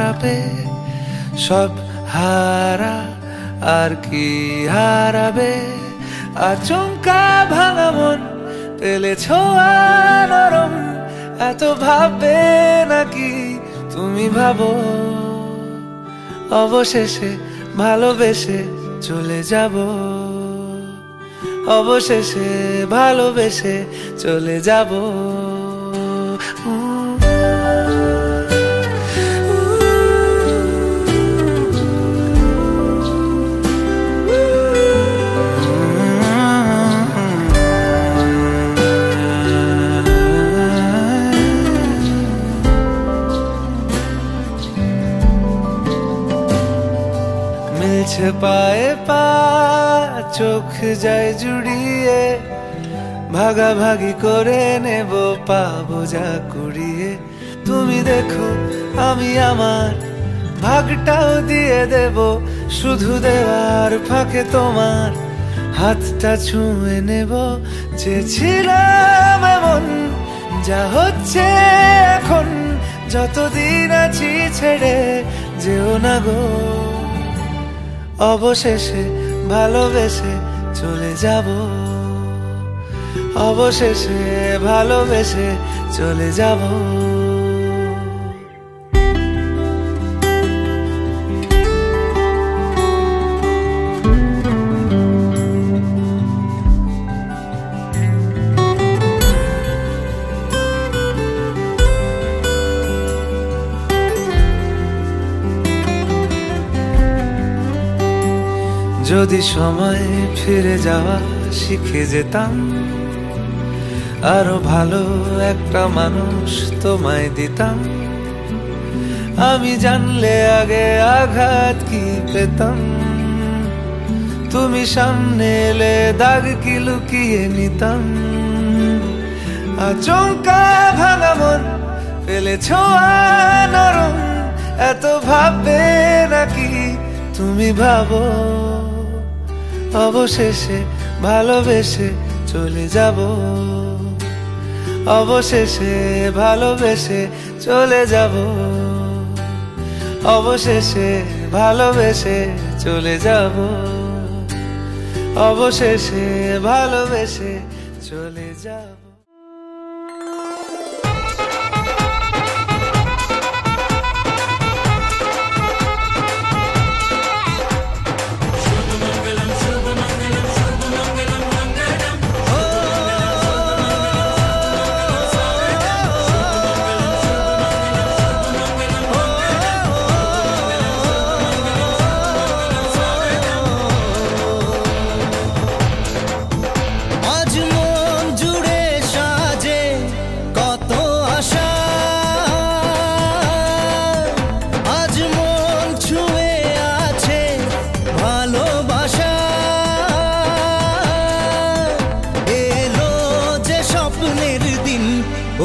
হারাবে, সব হারা আর কি হারাবে। আচমকা ভাঙা মন পেলে ছোঁয়া নরম, এত ভাববে নাকি তুমি ভাবো। অবশেষে ভালোবেসে চলে যাব, অবশেষে ভালোবেসে চলে যাব। মিলছে পায়ে পা, চোখ যায় জুড়িয়ে, ভাগাভাগি করে নেব পাবো যা কুড়িয়ে। তুমি দেখো আমি আমার ভাগটাও দিয়ে দেব, শুধু দেওয়ার ফাঁকে তোমার হাতটা ছুঁয়ে নেব। চেয়েছিলাম এমন, যা হচ্ছে এখন, যতদিন আছি ছেড়ে যেও না গো। অবশেষে ভালোবেসে চলে যাব, অবশেষে ভালোবেসে চলে যাব। যদি সময় ফিরে যাওয়া শিখে যেতাম, আরো ভালো একটা মানুষ তোমায় দিতাম। আমি জানলে আগে আঘাত কি পেতাম, তুমি সামনে এলে দাগ কি লুকিয়ে নিতাম। আচমকা ভাঙা মন পেলে ছোঁয়া নরম, এত ভাববে নাকি তুমি ভাবো। অবশেষে ভালোবেসে চলে যাব, অবশেষে ভালোবেসে চলে যাব, অবশেষে ভালোবেসে চলে যাব, অবশেষে ভালোবেসে চলে যাব।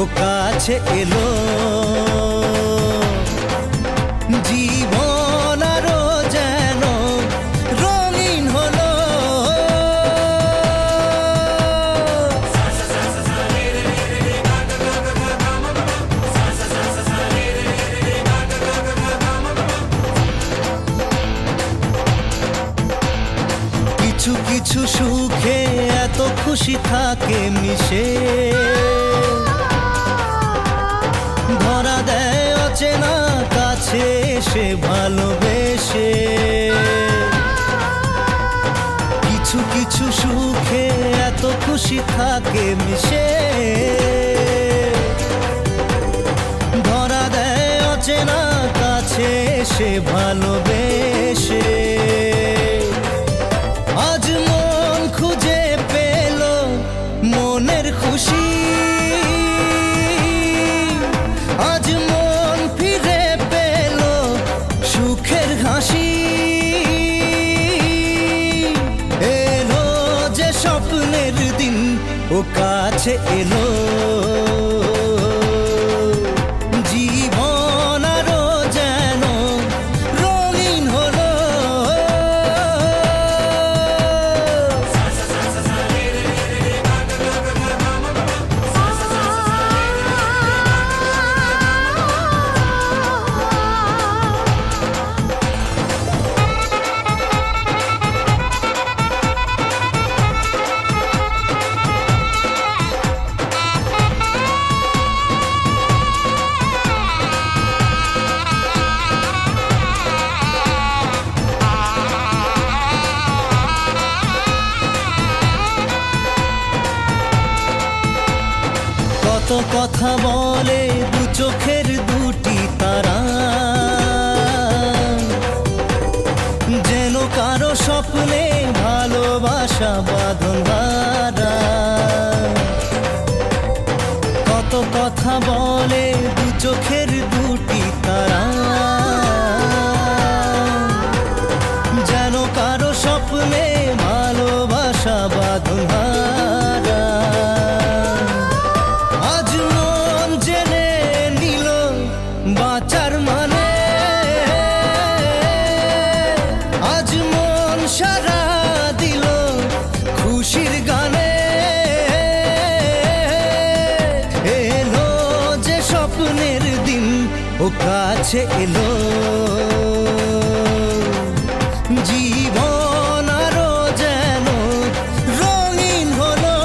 ও কাছে এলো, জীবন আরো যেন রঙিন হলো। কিছু কিছু সুখে এত খুশি থাকে মিশে, ধরা দেয় অচেনা কাছে সে ভালোবেসে। কিছু কিছু সুখে এত খুশি থাকে মিশে, ধরা দেয় অচেনা কাছে সে ভালোবেসে। আজ মন খুঁজে পেল মনের খুশি, আজ মন ফিরে পেল সুখের হাসি। এলো যে স্বপ্নের দিন, ও কাছে এলো, জীবন আরো যেন রঙিন হলো। কথা বলে দু চোখের দুটি তারা, যেন কারো স্বপ্নে ভালোবাসা বাঁধন হারা। কত কথা বলে দু চোখের দুটি তারা, যেন কারো স্বপ্নে ভালোবাসা বাঁধন হারা। আজ মন জেনে নিল বাঁচার মানে, আজ মন সারা দিল খুশির গানে। এলো যে স্বপ্নের দিন ও কাছে এলো, জীবন আরো যেন রঙিন হলো।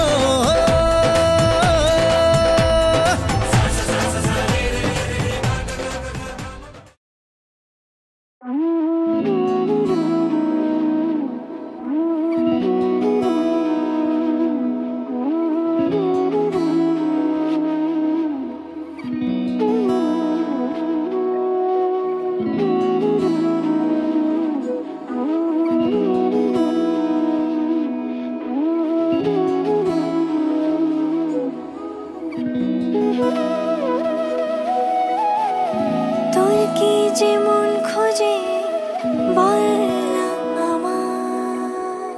তোর কি যে মন খোঁজে বল না আমার,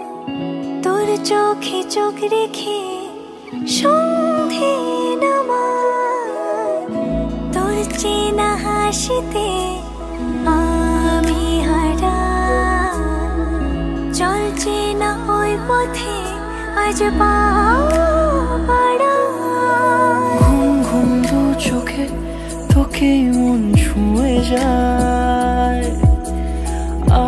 তোর চোখে চোখ রেখে সন্ধে নামার, তোর চেনা হাসিতে আমি হারা। চল চেনা ওই পথে আজ পাড়া। ঘুম ঘুম দু চোখে তোকে মন ছুঁয়ে যায়,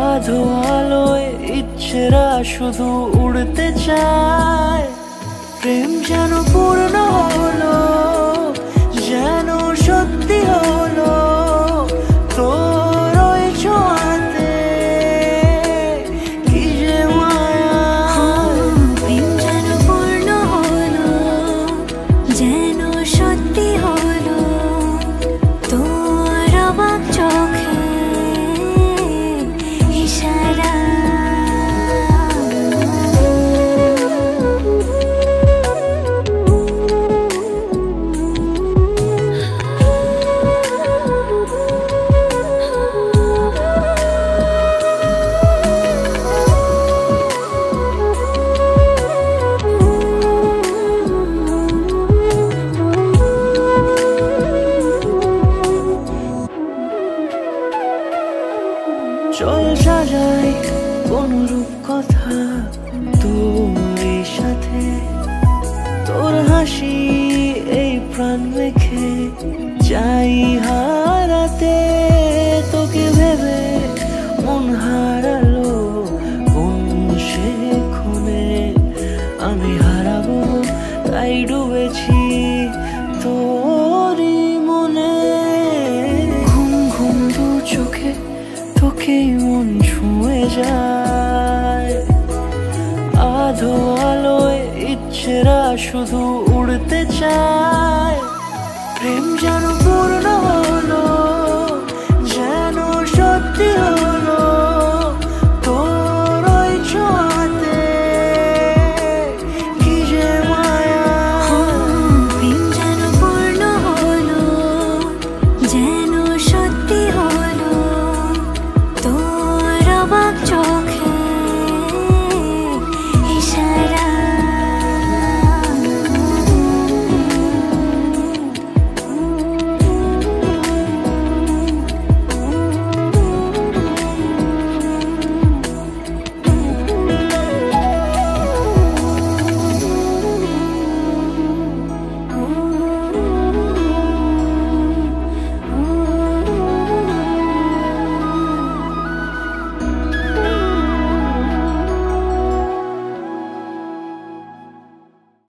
আধো আলোয় ইচ্ছেরা শুধু উড়তে চায়। প্রেম যেন পূর্ণ হলো, যেন সত্যি হলো তোর ওই ছোঁয়াতে, কি যে মায়া। প্রেম যেন পূর্ণ হলো, যেন সত্যি হলো তোর অবাক চোখে ইশারা। চল সাজাই কোন রূপ কথা তোর সাথে, তোর হাসি এই প্রাণ মেখে চাই হারাতে। তোকে ভেবে মন হারালো কোন সে ক্ষণে, আমি হারাবো তাই ডুবেছি তোরই মনে। ঘুম ঘুম দু চোখে তোকে মন ছুঁয়ে যায়, আধো আলোয় ইচ্ছেরা শুধু উড়তে চায়। প্রেম যেন পূর্ণ